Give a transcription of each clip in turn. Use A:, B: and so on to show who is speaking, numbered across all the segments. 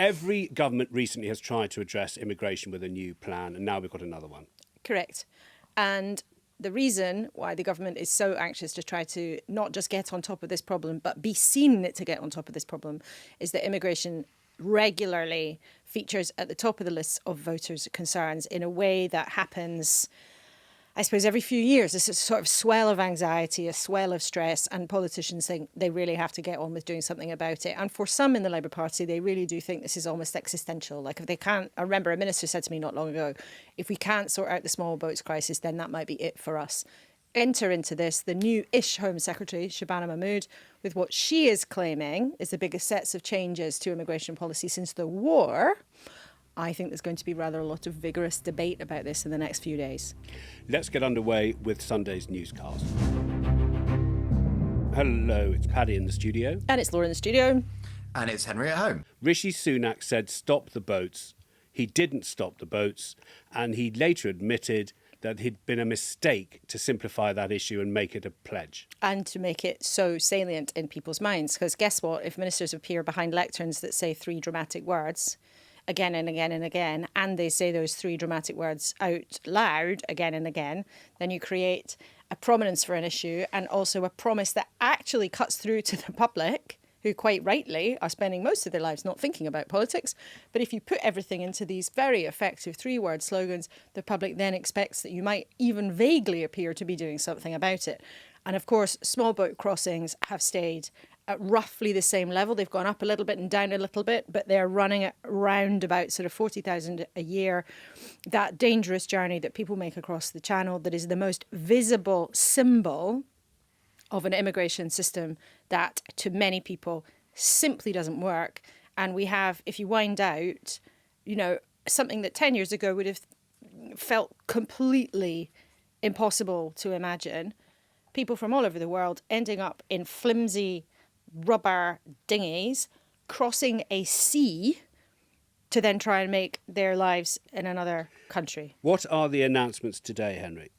A: Every government recently has tried to address immigration with a new plan, and now we've got another one.
B: Correct. And the reason why the government is so anxious to try to not just get on top of this problem, but be seen to get on top of this problem, is that immigration regularly features at the top of the list of voters' concerns in a way that happens, I suppose, every few years. This is a sort of swell of anxiety, a swell of stress, and politicians think they really have to get on with doing something about it. And for some in the Labour Party, they really do think this is almost existential. Like if they can't, I remember a minister said to me not long ago, if we can't sort out the small boats crisis, then that might be it for us. Enter into this the new-ish Home Secretary, Shabana Mahmood, with what she is claiming is the biggest sets of changes to immigration policy since the war. I think there's going to be rather a lot of vigorous debate about this in the next few days.
A: Let's get underway with Sunday's newscast. Hello, it's Paddy in the studio.
B: And it's Laura in the studio.
C: And it's Henry at home.
A: Rishi Sunak said stop the boats. He didn't stop the boats, and he later admitted that he'd been a mistake to simplify that issue and make it a pledge.
B: And to make it so salient in people's minds. Because guess what? If ministers appear behind lecterns that say three dramatic words again and again and again, and they say those three dramatic words out loud again and again, then you create a prominence for an issue and also a promise that actually cuts through to the public, who quite rightly are spending most of their lives not thinking about politics. But if you put everything into these very effective three-word slogans, the public then expects that you might even vaguely appear to be doing something about it. And of course, small boat crossings have stayed at roughly the same level. They've gone up a little bit and down a little bit, but they're running at around about sort of 40,000 a year. That dangerous journey that people make across the channel, that is the most visible symbol of an immigration system that to many people simply doesn't work. And we have, if you wind out, something that 10 years ago would have felt completely impossible to imagine, people from all over the world ending up in flimsy rubber dinghies, crossing a sea to then try and make their lives in another country.
A: What are the announcements today, Henry?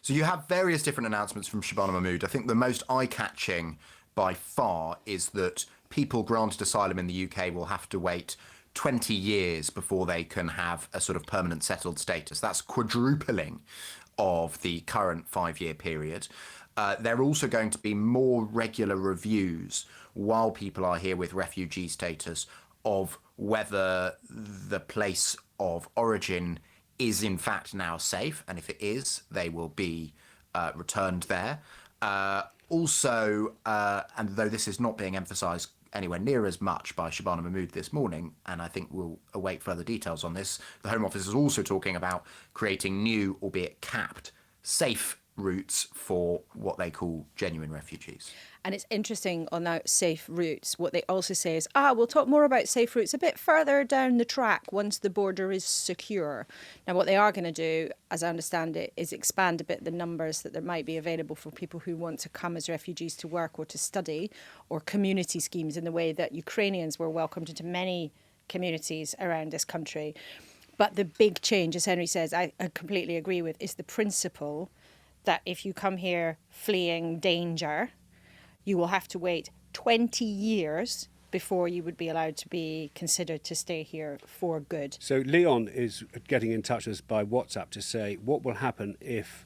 C: So you have various different announcements from Shabana Mahmood. I think the most eye-catching by far is that people granted asylum in the UK will have to wait 20 years before they can have a sort of permanent settled status. That's quadrupling of the current 5-year period. There are also going to be more regular reviews while people are here with refugee status of whether the place of origin is in fact now safe, and if it is, they will be returned there. Also, and though this is not being emphasised anywhere near as much by Shabana Mahmood this morning, and I think we'll await further details on this, the Home Office is also talking about creating new, albeit capped, safe routes for what they call genuine refugees.
B: And it's interesting on that safe routes. What they also say is, we'll talk more about safe routes a bit further down the track once the border is secure. Now, what they are going to do, as I understand it, is expand a bit the numbers that there might be available for people who want to come as refugees to work or to study, or community schemes in the way that Ukrainians were welcomed into many communities around this country. But the big change, as Henry says, I completely agree with, is the principle that if you come here fleeing danger, you will have to wait 20 years before you would be allowed to be considered to stay here for good.
A: So Leon is getting in touch with us by WhatsApp to say what will happen if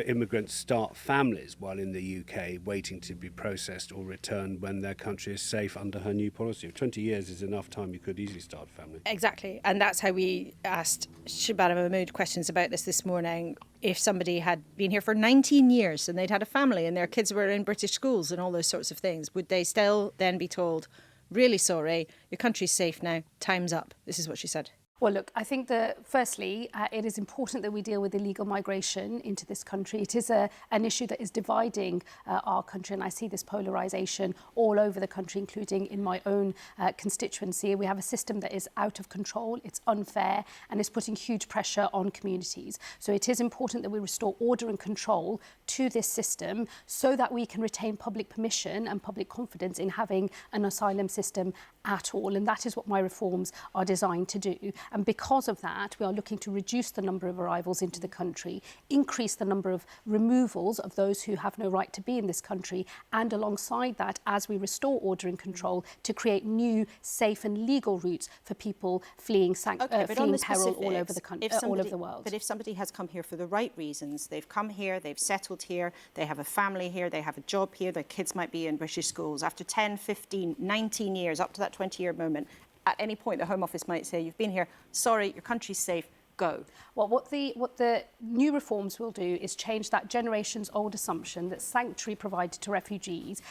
A: immigrants start families while in the UK waiting to be processed or returned when their country is safe under her new policy. 20 years is enough time. You could easily start a family.
B: Exactly. And that's how we asked Shabana Mahmood questions about this morning. If somebody had been here for 19 years and they'd had a family and their kids were in British schools and all those sorts of things, would they still then be told, really sorry, your country's safe now, time's up? This is what she said.
D: Well, look, I think that firstly, it is important that we deal with illegal migration into this country. It is an issue that is dividing our country, and I see this polarisation all over the country, including in my own constituency. We have a system that is out of control, it's unfair, and is putting huge pressure on communities. So it is important that we restore order and control to this system so that we can retain public permission and public confidence in having an asylum system at all. And that is what my reforms are designed to do. And because of that, we are looking to reduce the number of arrivals into the country, increase the number of removals of those who have no right to be in this country, and alongside that, as we restore order and control, to create new, safe and legal routes for people fleeing peril all over the country, all over the world.
B: But if somebody has come here for the right reasons, they've come here, they've settled here, they have a family here, they have a job here, their kids might be in British schools, after 10, 15, 19 years, up to that 20-year moment, at any point the Home Office might say, you've been here, sorry, your country's safe, go.
D: Well, what the new reforms will do is change that generations-old assumption that sanctuary provided to refugees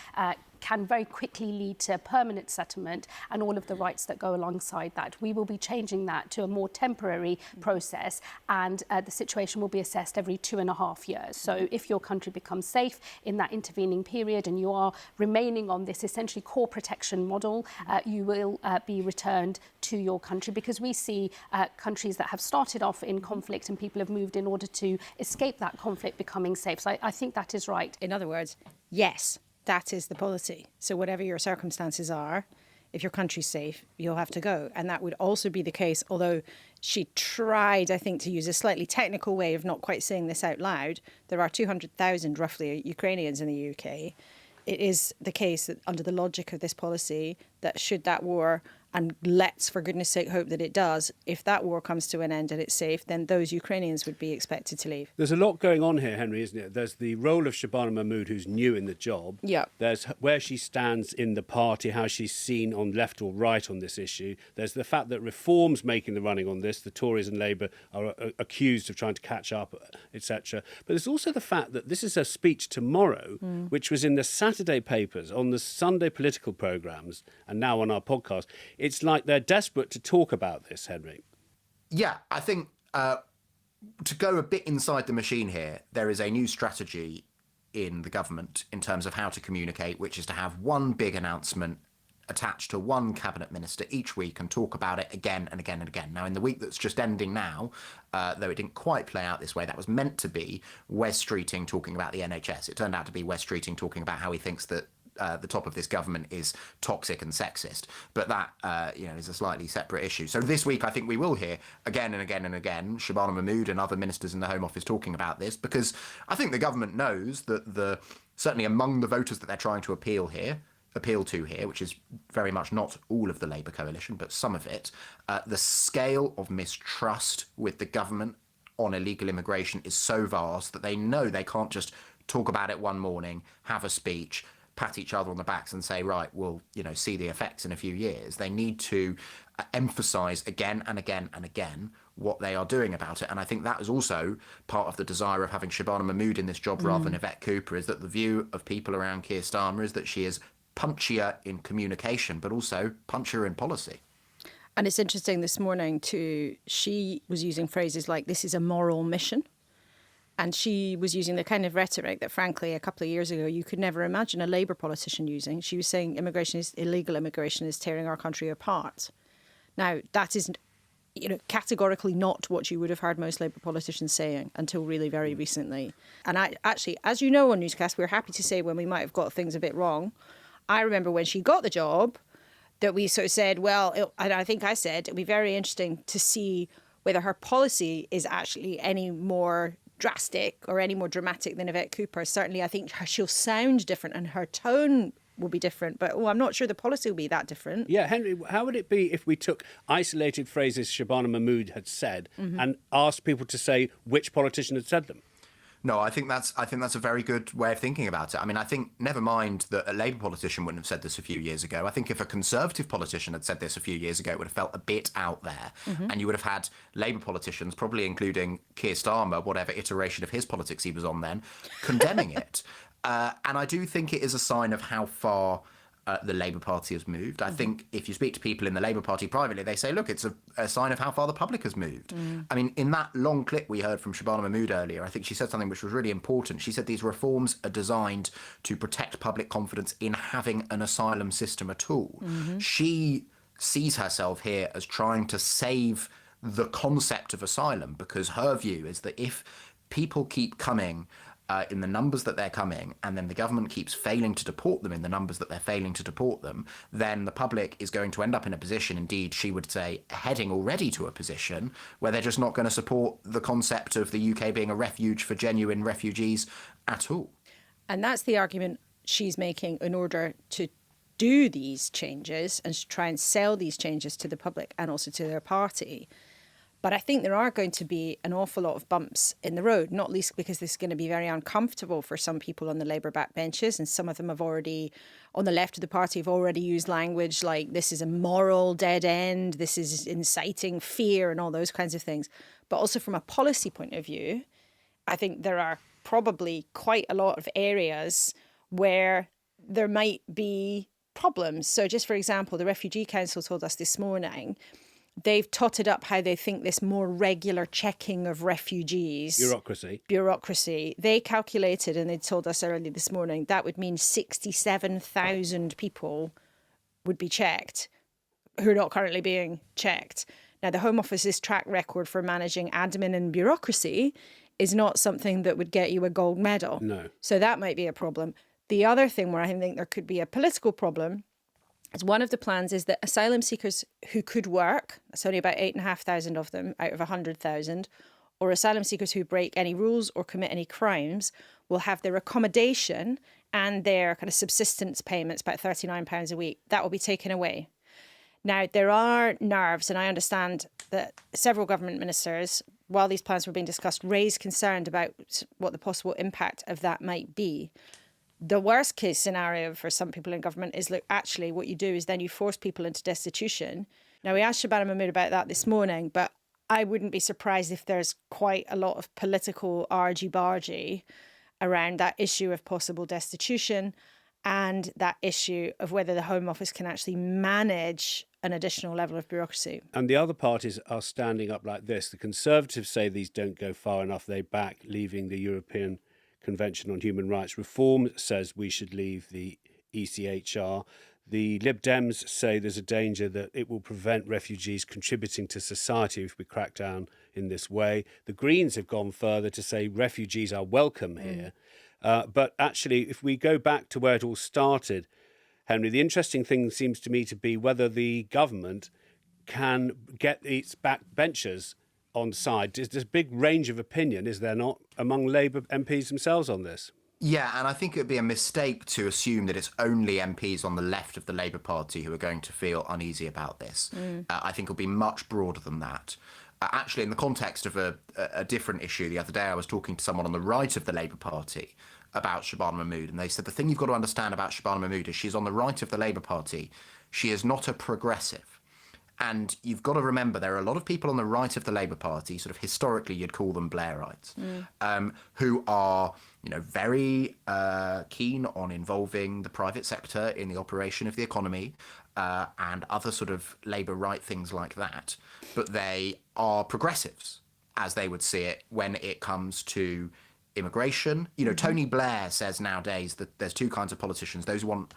D: can very quickly lead to permanent settlement and all of the rights that go alongside that. We will be changing that to a more temporary process, and the situation will be assessed every 2.5 years. So if your country becomes safe in that intervening period and you are remaining on this essentially core protection model, you will be returned to your country, because we see countries that have started off in conflict and people have moved in order to escape that conflict becoming safe. So I think that is right.
B: In other words, yes, that is the policy. So whatever your circumstances are, if your country's safe, you'll have to go. And that would also be the case, although she tried, I think, to use a slightly technical way of not quite saying this out loud. There are 200,000 roughly Ukrainians in the UK. It is the case that under the logic of this policy, that should that war, and let's for goodness sake hope that it does, if that war comes to an end and it's safe, then those Ukrainians would be expected to leave.
A: There's a lot going on here, Henry, isn't it? There's the role of Shabana Mahmood, who's new in the job.
B: Yeah.
A: There's where she stands in the party, how she's seen on left or right on this issue. There's the fact that Reform's making the running on this. The Tories and Labour are accused of trying to catch up, etc. But there's also the fact that this is a speech tomorrow, which was in the Saturday papers, on the Sunday political programmes, and now on our podcast. It's like they're desperate to talk about this, Henry.
C: Yeah, I think to go a bit inside the machine here, there is a new strategy in the government in terms of how to communicate, which is to have one big announcement attached to one cabinet minister each week and talk about it again and again and again. Now, in the week that's just ending now, though it didn't quite play out this way, that was meant to be Wes Streeting talking about the NHS. It turned out to be Wes Streeting talking about how he thinks that the top of this government is toxic and sexist. But that, is a slightly separate issue. So this week, I think we will hear again and again and again Shabana Mahmood and other ministers in the Home Office talking about this, because I think the government knows that certainly among the voters that they're trying to appeal to here, which is very much not all of the Labour coalition, but some of it, the scale of mistrust with the government on illegal immigration is so vast that they know they can't just talk about it one morning, have a speech, pat each other on the backs and say, right, we'll see the effects in a few years. They need to emphasise again and again and again what they are doing about it. And I think that is also part of the desire of having Shabana Mahmood in this job rather than Yvette Cooper, is that the view of people around Keir Starmer is that she is punchier in communication, but also punchier in policy.
B: And it's interesting this morning too, she was using phrases like, this is a moral mission. And she was using the kind of rhetoric that, frankly, a couple of years ago, you could never imagine a Labour politician using. She was saying illegal immigration is tearing our country apart. Now, that is, categorically not what you would have heard most Labour politicians saying until really very recently. And I actually, as you know on Newscast, we're happy to say when we might have got things a bit wrong. I remember when she got the job that we sort of said, and I think I said, it'd be very interesting to see whether her policy is actually any more drastic or any more dramatic than Yvette Cooper. Certainly, I think she'll sound different and her tone will be different, but I'm not sure the policy will be that different.
A: Yeah, Henry, how would it be if we took isolated phrases Shabana Mahmood had said and asked people to say which politician had said them?
C: No, I think that's a very good way of thinking about it. I mean, I think never mind that a Labour politician wouldn't have said this a few years ago. I think if a Conservative politician had said this a few years ago, it would have felt a bit out there. And you would have had Labour politicians, probably including Keir Starmer, whatever iteration of his politics he was on then, condemning it. And I do think it is a sign of how far the Labour Party has moved. I think if you speak to people in the Labour Party privately, they say, look, it's a sign of how far the public has moved. I mean, in that long clip we heard from Shabana Mahmood earlier, I think she said something which was really important. She said these reforms are designed to protect public confidence in having an asylum system at all. She sees herself here as trying to save the concept of asylum, because her view is that if people keep coming in the numbers that they're coming, and then the government keeps failing to deport them in the numbers that they're failing to deport them, then the public is going to end up in a position, indeed, she would say, heading already to a position where they're just not going to support the concept of the UK being a refuge for genuine refugees at all.
B: And that's the argument she's making in order to do these changes and to try and sell these changes to the public and also to their party. But I think there are going to be an awful lot of bumps in the road, not least because this is going to be very uncomfortable for some people on the Labour backbenches. And some of them have already, on the left of the party, have already used language like this is a moral dead end, this is inciting fear and all those kinds of things. But also from a policy point of view, I think there are probably quite a lot of areas where there might be problems. So just for example, the Refugee Council told us this morning, they've totted up how they think this more regular checking of refugees... Bureaucracy. They calculated, and they told us early this morning, that would mean 67,000 people would be checked who are not currently being checked. Now, the Home Office's track record for managing admin and bureaucracy is not something that would get you a gold medal.
A: No.
B: So that might be a problem. The other thing where I think there could be a political problem is one of the plans is that asylum seekers who could work, that's only about 8,500 of them out of 100,000, or asylum seekers who break any rules or commit any crimes will have their accommodation and their kind of subsistence payments, about £39 a week, that will be taken away. Now, there are nerves, and I understand that several government ministers, while these plans were being discussed, raised concern about what the possible impact of that might be. The worst case scenario for some people in government is, look, actually what you do is then you force people into destitution. Now, we asked Shabana Mahmood about that this morning, but I wouldn't be surprised if there's quite a lot of political argy-bargy around that issue of possible destitution and that issue of whether the Home Office can actually manage an additional level of bureaucracy.
A: And the other parties are standing up like this. The Conservatives say these don't go far enough. They back leaving the European Convention on Human Rights. Reform says we should leave the ECHR. The Lib Dems say there's a danger that it will prevent refugees contributing to society if we crack down in this way. The Greens have gone further to say refugees are welcome here. But actually, if we go back to where it all started, Henry, the interesting thing seems to me to be whether the government can get its backbenchers on side. There's a big range of opinion, is there not, among Labour MPs themselves on this?
C: Yeah, and I think it would be a mistake to assume that it's only MPs on the left of the Labour Party who are going to feel uneasy about this. I think it'll be much broader than that. Actually, in the context of a different issue, the other day I was talking to someone on the right of the Labour Party about Shabana Mahmood, and they said the thing you've got to understand about Shabana Mahmood is she's on the right of the Labour Party. She is not a progressive. And you've got to remember there are a lot of people on the right of the Labour Party, sort of historically you'd call them Blairites, who are, you know, very keen on involving the private sector in the operation of the economy and other sort of Labour right things like that. But they are progressives, as they would see it, when it comes to immigration. You know, Tony Blair says nowadays that there's two kinds of politicians, those who want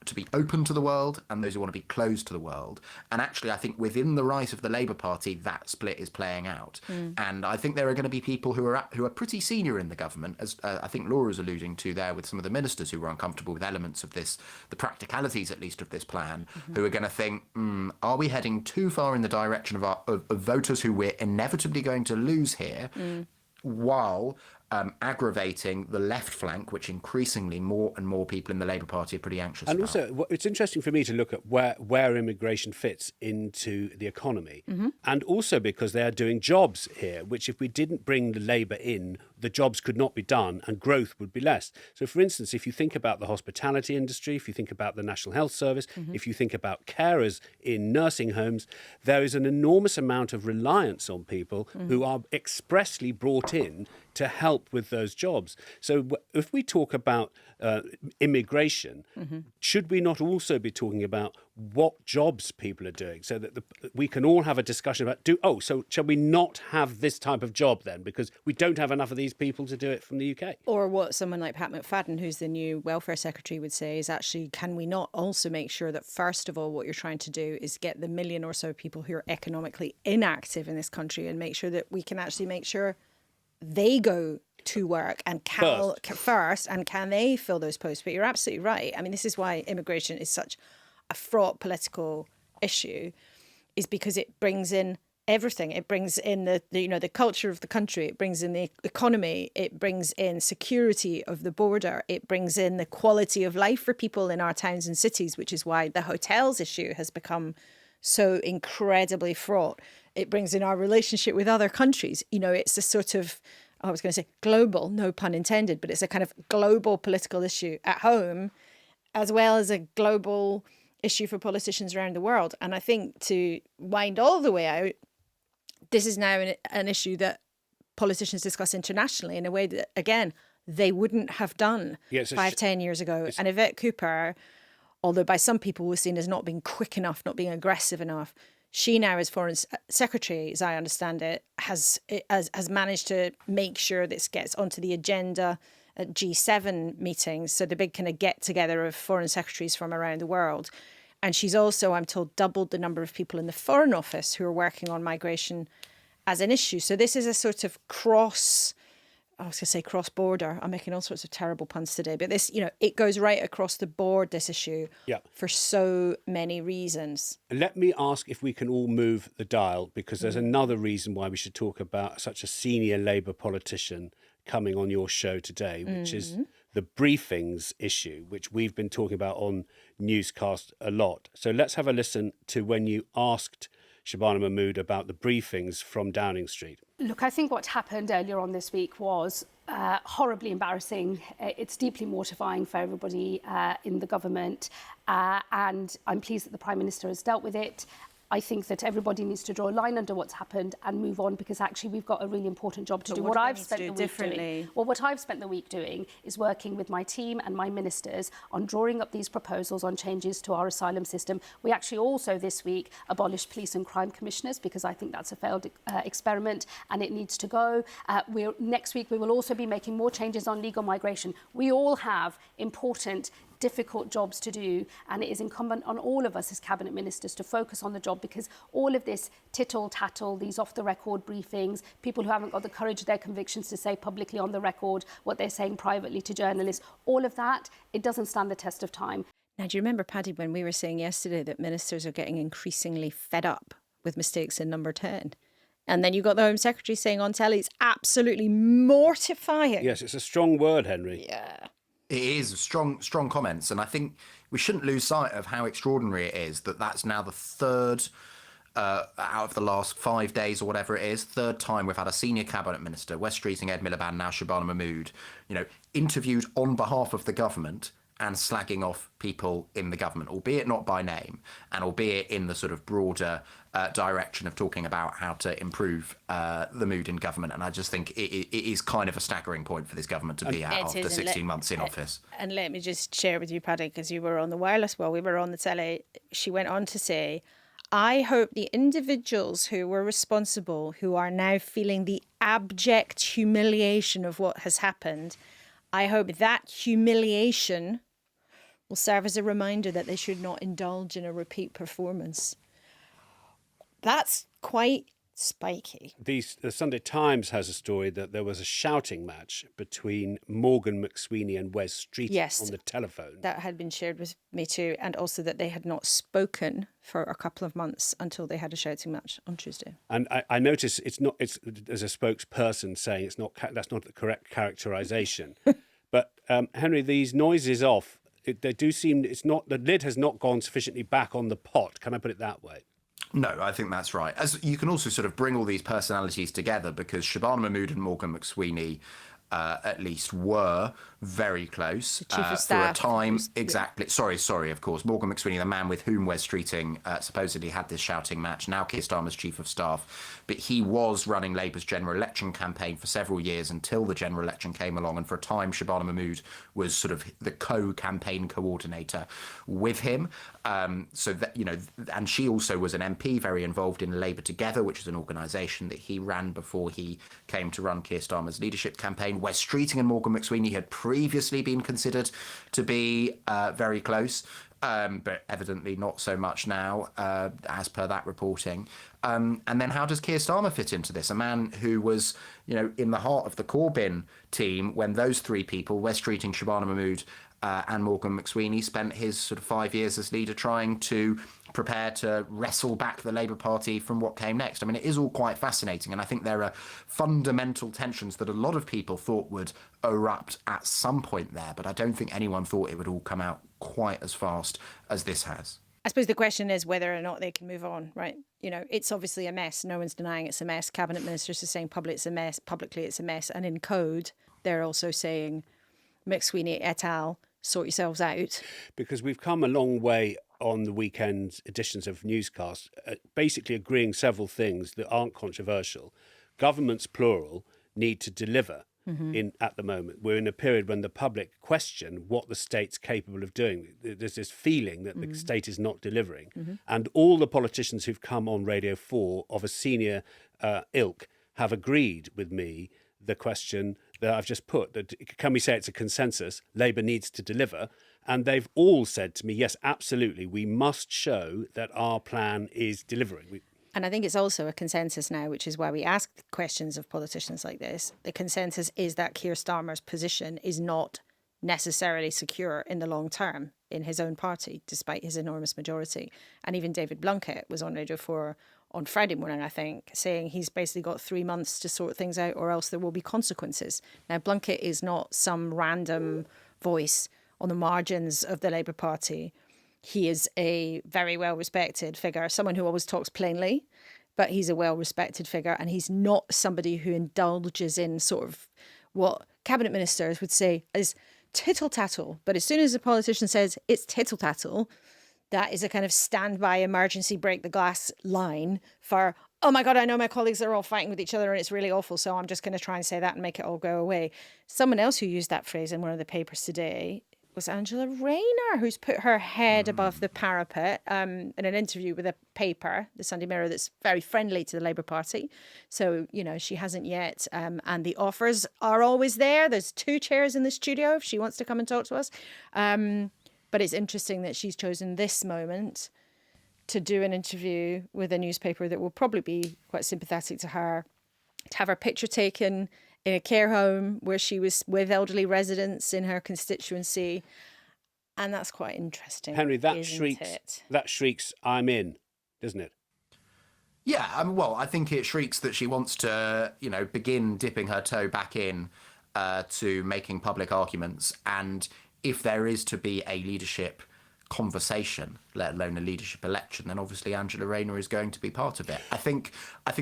C: to be open to the world and those who want to be closed to the world. And actually, I think within the right of the Labour Party, that split is playing out. And I think there are going to be people who are pretty senior in the government, as I think Laura's alluding to there with some of the ministers who were uncomfortable with elements of this, the practicalities at least of this plan, who are going to think, are we heading too far in the direction of voters who we're inevitably going to lose here, while aggravating the left flank, which increasingly more and more people in the Labour Party are pretty anxious
A: and
C: about.
A: Also, it's interesting for me to look at where immigration fits into the economy. And also because they are doing jobs here, which if we didn't bring the labour in, the jobs could not be done and growth would be less. So, for instance, if you think about the hospitality industry, if you think about the National Health Service, if you think about carers in nursing homes, there is an enormous amount of reliance on people who are expressly brought in to help with those jobs. So if we talk about immigration, should we not also be talking about what jobs people are doing so that we can all have a discussion about, so shall we not have this type of job then because we don't have enough of these people to do it from the UK?
B: Or what someone like Pat McFadden, who's the new welfare secretary, would say is actually, can we not also make sure that first of all what you're trying to do is get the million or so people who are economically inactive in this country and make sure that we can actually make sure they go to work and can they fill those posts? But you're absolutely right. I mean, this is why immigration is such a fraught political issue, is because it brings in everything. It brings in the culture of the country. It brings in the economy. It brings in security of the border. It brings in the quality of life for people in our towns and cities, which is why the hotels issue has become so incredibly fraught. It brings in our relationship with other countries. It's a sort of, I was going to say global, no pun intended, but it's a kind of global political issue at home, as well as a global issue for politicians around the world. And I think to wind all the way out, this is now an issue that politicians discuss internationally in a way that, again, they wouldn't have done 5-10 years ago. And Yvette Cooper, although by some people was seen as not being quick enough, not being aggressive enough, she now, as Foreign Secretary, as I understand it, has managed to make sure this gets onto the agenda at G7 meetings, so the big kind of get-together of foreign secretaries from around the world. And she's also, I'm told, doubled the number of people in the Foreign Office who are working on migration as an issue. So this is a sort of cross-border. I'm making all sorts of terrible puns today. But this, it goes right across the board, this issue, for so many reasons.
A: Let me ask if we can all move the dial, because there's another reason why we should talk about such a senior Labour politician coming on your show today, which is the briefings issue, which we've been talking about on Newscast a lot. So let's have a listen to when you asked Shabana Mahmood about the briefings from Downing Street.
D: Look, I think what happened earlier on this week was horribly embarrassing. It's deeply mortifying for everybody in the government, and I'm pleased that the Prime Minister has dealt with it. I think that everybody needs to draw a line under what's happened and move on, because actually we've got a really important job to do. What I've spent the week doing is working with my team and my ministers on drawing up these proposals on changes to our asylum system. We actually also this week abolished police and crime commissioners, because I think that's a failed experiment and it needs to go. Next week we will also be making more changes on legal migration. We all have important difficult jobs to do, and it is incumbent on all of us as cabinet ministers to focus on the job, because all of this tittle-tattle, these off-the-record briefings, people who haven't got the courage of their convictions to say publicly on the record what they're saying privately to journalists, all of that, it doesn't stand the test of time.
B: Now, do you remember, Paddy, when we were saying yesterday that ministers are getting increasingly fed up with mistakes in number 10? And then you got the Home Secretary saying on telly it's absolutely mortifying.
A: Yes, it's a strong word, Henry.
B: Yeah.
C: It is strong comments, and I think we shouldn't lose sight of how extraordinary it is that that's now the third out of the last 5 days or whatever it is, third time we've had a senior cabinet minister, West Streeting, Ed Miliband, now Shabana Mahmood, interviewed on behalf of the government and slagging off people in the government, albeit not by name, and albeit in the sort of broader direction of talking about how to improve the mood in government. And I just think it is kind of a staggering point for this government to be at after 16 months in office.
B: And let me just share with you, Paddy, because you were on the wireless while we were on the telly. She went on to say, I hope the individuals who were responsible, who are now feeling the abject humiliation of what has happened, I hope that humiliation will serve as a reminder that they should not indulge in a repeat performance. That's quite spiky.
A: The Sunday Times has a story that there was a shouting match between Morgan McSweeney and Wes Streeting on the telephone.
B: That had been shared with me too, and also that they had not spoken for a couple of months until they had a shouting match on Tuesday.
A: And I notice there's a spokesperson saying that's not the correct characterisation. But Henry, these noises off, they do seem the lid has not gone sufficiently back on the pot. Can I put it that way?
C: No, I think that's right. As you can also sort of bring all these personalities together, because Shabana Mahmood and Morgan McSweeney at least were very close for a time. Exactly. Sorry, of course. Morgan McSweeney, the man with whom Wes Streeting supposedly had this shouting match, now Keir Starmer's chief of staff. But he was running Labour's general election campaign for several years until the general election came along. And for a time, Shabana Mahmood was sort of the co-campaign coordinator with him. So that, and she also was an MP, very involved in Labour Together, which is an organisation that he ran before he came to run Keir Starmer's leadership campaign. Wes Streeting and Morgan McSweeney had previously been considered to be very close, but evidently not so much now, as per that reporting. And then how does Keir Starmer fit into this? A man who was, in the heart of the Corbyn team when those three people, Wes Streeting, Shabana Mahmood, and Morgan McSweeney, spent his sort of 5 years as leader trying to prepare to wrestle back the Labour Party from what came next. I mean, it is all quite fascinating, and I think there are fundamental tensions that a lot of people thought would erupt at some point there, but I don't think anyone thought it would all come out quite as fast as this has.
B: I suppose the question is whether or not they can move on, right? It's obviously a mess. No one's denying it's a mess. Cabinet ministers are saying publicly it's a mess. And in code, they're also saying, McSweeney et al., sort yourselves out.
A: Because we've come a long way on the weekend editions of Newscast, basically agreeing several things that aren't controversial. Governments, plural, need to deliver. At the moment, we're in a period when the public question what the state's capable of doing. There's this feeling that the state is not delivering. And all the politicians who've come on Radio 4 of a senior ilk have agreed with me the question that I've just put, that can we say it's a consensus? Labour needs to deliver. And they've all said to me, yes, absolutely, we must show that our plan is delivering.
B: And I think it's also a consensus now, which is why we ask questions of politicians like this. The consensus is that Keir Starmer's position is not necessarily secure in the long term in his own party, despite his enormous majority. And even David Blunkett was on Radio 4 on Friday morning, I think, saying he's basically got 3 months to sort things out or else there will be consequences. Now, Blunkett is not some random voice on the margins of the Labour Party. He is a very well-respected figure, someone who always talks plainly, but he's a well-respected figure, and he's not somebody who indulges in sort of what cabinet ministers would say is tittle-tattle. But as soon as a politician says it's tittle-tattle, that is a kind of standby emergency break the glass line for, oh my God, I know my colleagues are all fighting with each other and it's really awful, so I'm just going to try and say that and make it all go away. Someone else who used that phrase in one of the papers today was Angela Rayner, who's put her head above the parapet in an interview with a paper, the Sunday Mirror, that's very friendly to the Labour Party. So, she hasn't yet. And the offers are always there. There's 2 chairs in the studio if she wants to come and talk to us. But it's interesting that she's chosen this moment to do an interview with a newspaper that will probably be quite sympathetic to her, to have her picture taken in a care home where she was with elderly residents in her constituency. And that's quite interesting.
A: Henry, that shrieks, I'm in, doesn't it?
C: Yeah, I think it shrieks that she wants to, begin dipping her toe back in to making public arguments. And if there is to be a leadership conversation, let alone a leadership election, then obviously Angela Rayner is going to be part of it. I think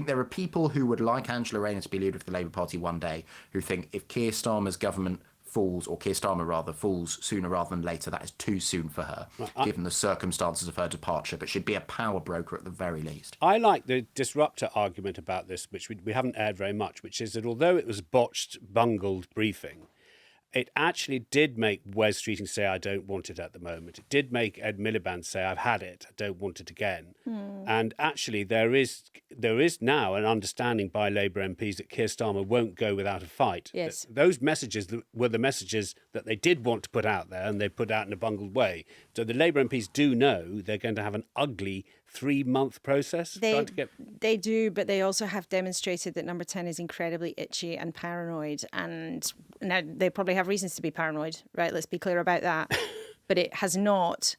C: there are people who would like Angela Rayner to be leader of the Labour Party one day who think if Keir Starmer's government falls, or Keir Starmer rather, falls sooner rather than later, that is too soon for her, given the circumstances of her departure, but she'd be a power broker at the very least.
A: I like the disruptor argument about this, which we haven't aired very much, which is that although it was a botched, bungled briefing, it actually did make Wes Streeting say, I don't want it at the moment. It did make Ed Miliband say, I've had it, I don't want it again. And actually there is now an understanding by Labour MPs that Keir Starmer won't go without a fight.
B: Yes.
A: Those messages were the messages that they did want to put out there, and they put out in a bungled way. So the Labour MPs do know they're going to have an ugly 3-month process.
B: They do, but they also have demonstrated that Number 10 is incredibly itchy and paranoid. And now they probably have reasons to be paranoid, right? Let's be clear about that. But it has not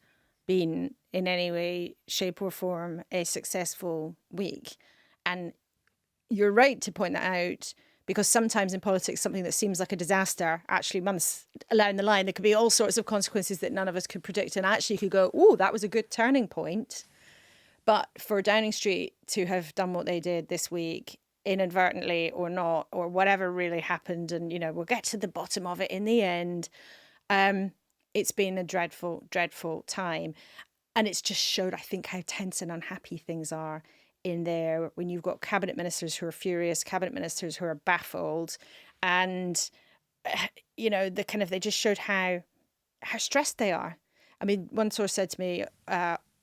B: been in any way, shape or form a successful week. And you're right to point that out, because sometimes in politics, something that seems like a disaster, actually months along the line, there could be all sorts of consequences that none of us could predict, and actually could go, oh, that was a good turning point. But for Downing Street to have done what they did this week, inadvertently or not, or whatever really happened, and, we'll get to the bottom of it in the end, it's been a dreadful, dreadful time. And it's just showed, I think, how tense and unhappy things are in there when you've got cabinet ministers who are furious, cabinet ministers who are baffled, and, they just showed how stressed they are. I mean, one source said to me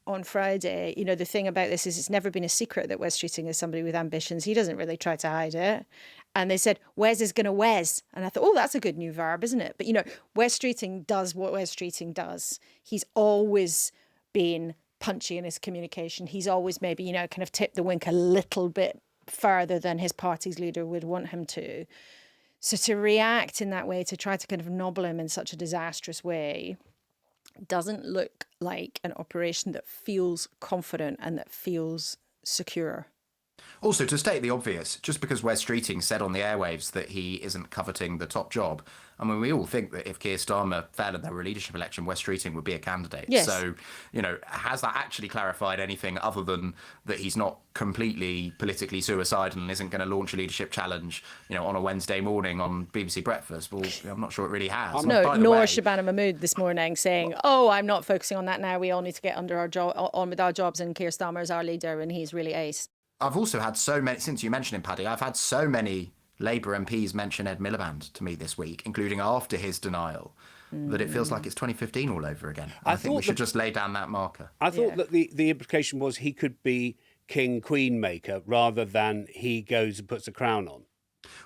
B: on Friday, you know, the thing about this is it's never been a secret that Wes Streeting is somebody with ambitions. He doesn't really try to hide it. And they said, Wes is going to Wes. And I thought, oh, that's a good new verb, isn't it? But, you know, Wes Streeting does what Wes Streeting does. He's always been punchy in his communication. He's always maybe, you know, kind of tipped the wink a little bit further than his party's leader would want him to. So to react in that way, to try to kind of nobble him in such a disastrous way, doesn't look like an operation that feels confident and that feels secure.
C: Also, to state the obvious, just because Wes Streeting said on the airwaves that he isn't coveting the top job, I mean, we all think that if Keir Starmer failed in their leadership election, Wes Streeting would be a candidate.
B: Yes.
C: So, you know, has that actually clarified anything other than that he's not completely politically suicidal and isn't going to launch a leadership challenge, you know, on a Wednesday morning on BBC Breakfast? Well, I'm not sure it really has.
B: No,
C: By the
B: nor
C: way,
B: Shabana Mahmood this morning saying, oh, I'm not focusing on that now. We all need to get on with our jobs, and Keir Starmer is our leader and he's really ace.
C: I've also had so many, since you mentioned him, Paddy, I've had so many Labour MPs mention Ed Miliband to me this week, including after his denial, that it feels like it's 2015 all over again. I think we should just lay down that marker.
A: I thought that the implication was he could be king-queen maker rather than he goes and puts a crown on.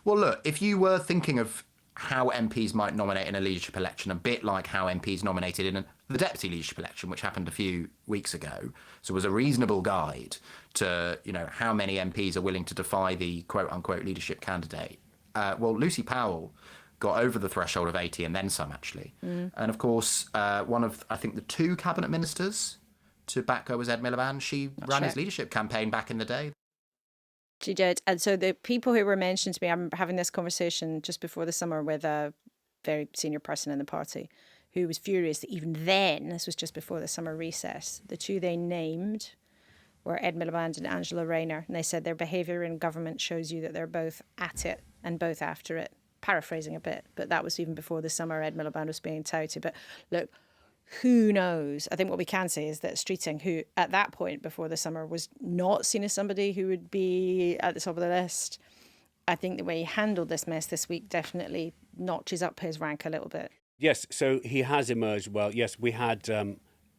C: Well, look, if you were thinking of how MPs might nominate in a leadership election, a bit like how MPs nominated in the deputy leadership election, which happened a few weeks ago, so it was a reasonable guide to, you know, how many MPs are willing to defy the quote-unquote leadership candidate. Well, Lucy Powell got over the threshold of 80 and then some, actually. And, of course, one of, I think, the two cabinet ministers to back her was Ed Miliband. She ran his leadership campaign back in the day.
B: She did. And so the people who were mentioned to me, I remember having this conversation just before the summer with a very senior person in the party who was furious that even then, this was just before the summer recess, the two they named were Ed Miliband and Angela Rayner. And they said their behaviour in government shows you that they're both at it and both after it. Paraphrasing a bit, but that was even before the summer Ed Miliband was being touted. But look, who knows? I think what we can say is that Streeting, who at that point before the summer was not seen as somebody who would be at the top of the list, I think the way he handled this mess this week definitely notches up his rank a little bit.
A: Yes, so he has emerged well. Yes, we had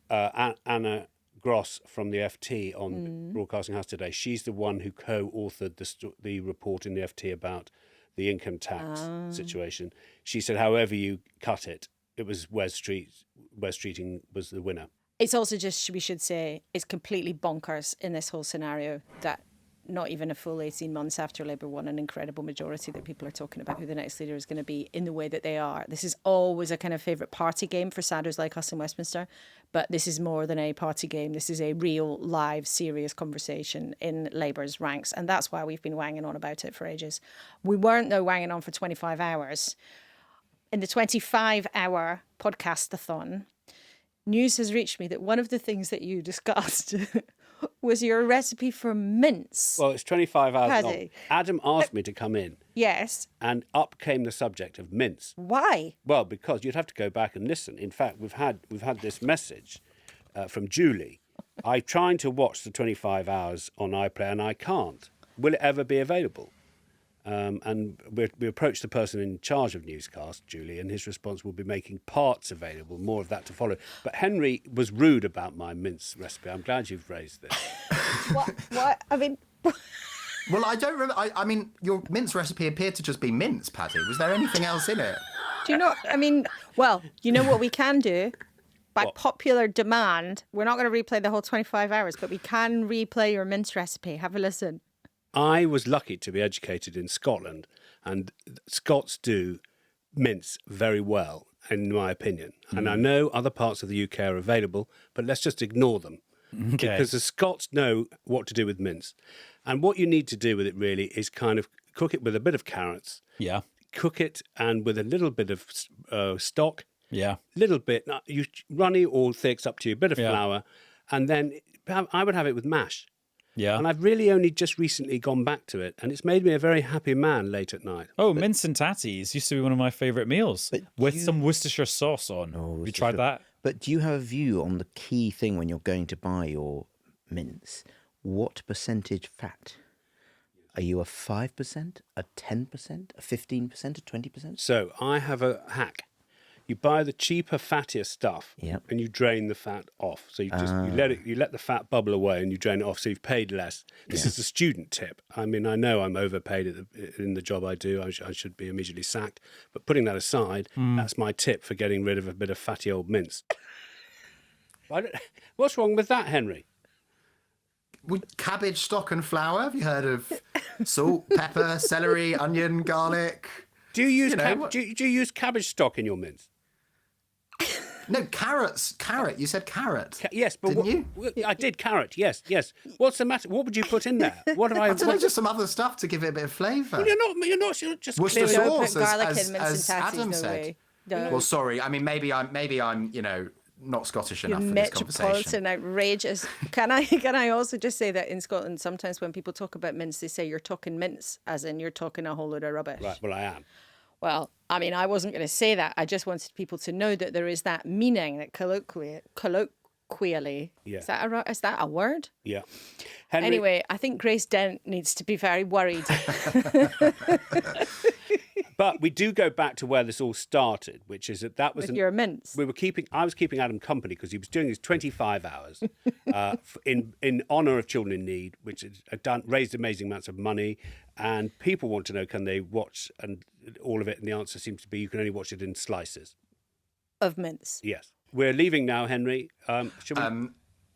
A: Anna Gross from the FT on Broadcasting House today. She's the one who co-authored the report in the FT about the income tax situation. She said, however you cut it, it was Wes Streeting was the winner.
B: It's also just, we should say, it's completely bonkers in this whole scenario that not even a full 18 months after Labour won an incredible majority that people are talking about who the next leader is going to be in the way that they are. This is always a kind of favourite party game for sadders like us in Westminster, but this is more than a party game. This is a real, live, serious conversation in Labour's ranks, and that's why we've been wanging on about it for ages. We weren't, though, wanging on for 25 hours. In the 25-hour podcast-a-thon, news has reached me that one of the things that you discussed was your recipe for mince.
A: Well, it's 25 hours
B: Paddy.
A: long. Adam asked me to come in.
B: Yes.
A: And up came the subject of mince.
B: Why?
A: Well, because you'd have to go back and listen. In fact, we've had this message from Julie. I'm trying to watch the 25 hours on iPlayer and I can't. Will it ever be available? And we approached the person in charge of Newscast, Julie, and his response will be making parts available, more of that to follow. But Henry was rude about my mince recipe. I'm glad you've raised this.
B: What? I mean...
C: Well, I don't remember. I mean, your mince recipe appeared to just be mince, Paddy. Was there anything else in it?
B: Do you know, I mean, well, you know what we can do? By popular demand, we're not going to replay the whole 25 hours, but we can replay your mince recipe. Have a listen.
A: I was lucky to be educated in Scotland, and Scots do mince very well, in my opinion. And I know other parts of the UK are available, but let's just ignore them. Okay. Because the Scots know what to do with mince. And what you need to do with it really is kind of cook it with a bit of carrots.
E: Yeah.
A: Cook it and with a little bit of stock.
E: Yeah.
A: Little bit, runny or thick, it's up to you, a bit of flour. And then I would have it with mash.
E: Yeah.
A: And I've really only just recently gone back to it, and it's made me a very happy man late at night.
E: Oh, mince and tatties used to be one of my favourite meals with some Worcestershire sauce on.
F: Oh,
E: have you tried that?
F: But do you have a view on the key thing when you're going to buy your mince? What percentage fat? Are you a 5%, a 10%, a 15%, a 20%?
A: So I have a hack. You buy the cheaper, fattier stuff,
F: Yep.
A: and you drain the fat off. So you let the fat bubble away, and you drain it off. So you've paid less. This is the student tip. I mean, I know I'm overpaid in the job I do. I should be immediately sacked. But putting that aside, that's my tip for getting rid of a bit of fatty old mince. What's wrong with that, Henry?
C: With cabbage, stock and flour? Have you heard of salt, pepper, celery, onion, garlic?
A: Do you use do you use cabbage stock in your mince?
C: No, carrots. Carrot. You said carrot.
A: Yes, but
C: didn't you?
A: I did carrot. Yes. What's the matter? What would you put in there? What have I?
C: I don't know, just some other stuff to give it a bit of flavour.
A: You're not just
C: Worcester
A: clearly-
C: sauce,
B: Don't put garlic
C: as
B: in mince and tatties,
C: Adam
B: no
C: said.
B: way. No.
C: Well, sorry. I mean, maybe I'm not Scottish enough for this conversation.
B: Metropolitan outrageous. Can I also just say that in Scotland, sometimes when people talk about mince, they say you're talking mince, as in you're talking a whole load of rubbish.
A: Right. Well, I am.
B: Well, I mean, I wasn't going to say that. I just wanted people to know that there is that meaning that colloquially.
A: Yeah.
B: Is that a word?
A: Yeah. Henry,
B: Anyway, I think Grace Dent needs to be very worried.
A: but we do go back to where this all started, which is that was
B: With your mince.
A: I was keeping Adam company because he was doing his 25 hours in honour of children in need, which has raised amazing amounts of money. And people want to know, can they watch and all of it? And the answer seems to be you can only watch it in slices.
B: Of mince.
A: Yes. We're leaving now, Henry. Should we?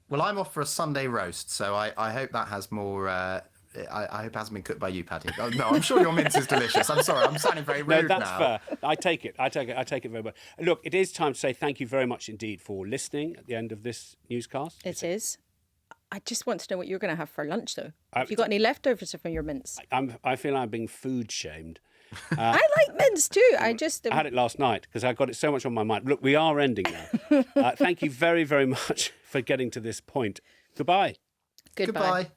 C: Well, I'm off for a Sunday roast, so I hope that has more. I hope it hasn't been cooked by you, Paddy. Oh, no, I'm sure your mince is delicious. I'm sorry, I'm sounding very rude
A: No, that's
C: now.
A: fair. I take it very well. Look, it is time to say thank you very much indeed for listening at the end of this newscast.
B: It is. I just want to know what you're going to have for lunch, though. Have you got any leftovers from your mince?
A: I feel I'm being food shamed.
B: I like mince too. I
A: had it last night because I got it so much on my mind. Look, we are ending now. Thank you very, very much for getting to this point. Goodbye.
B: Goodbye.
C: Goodbye.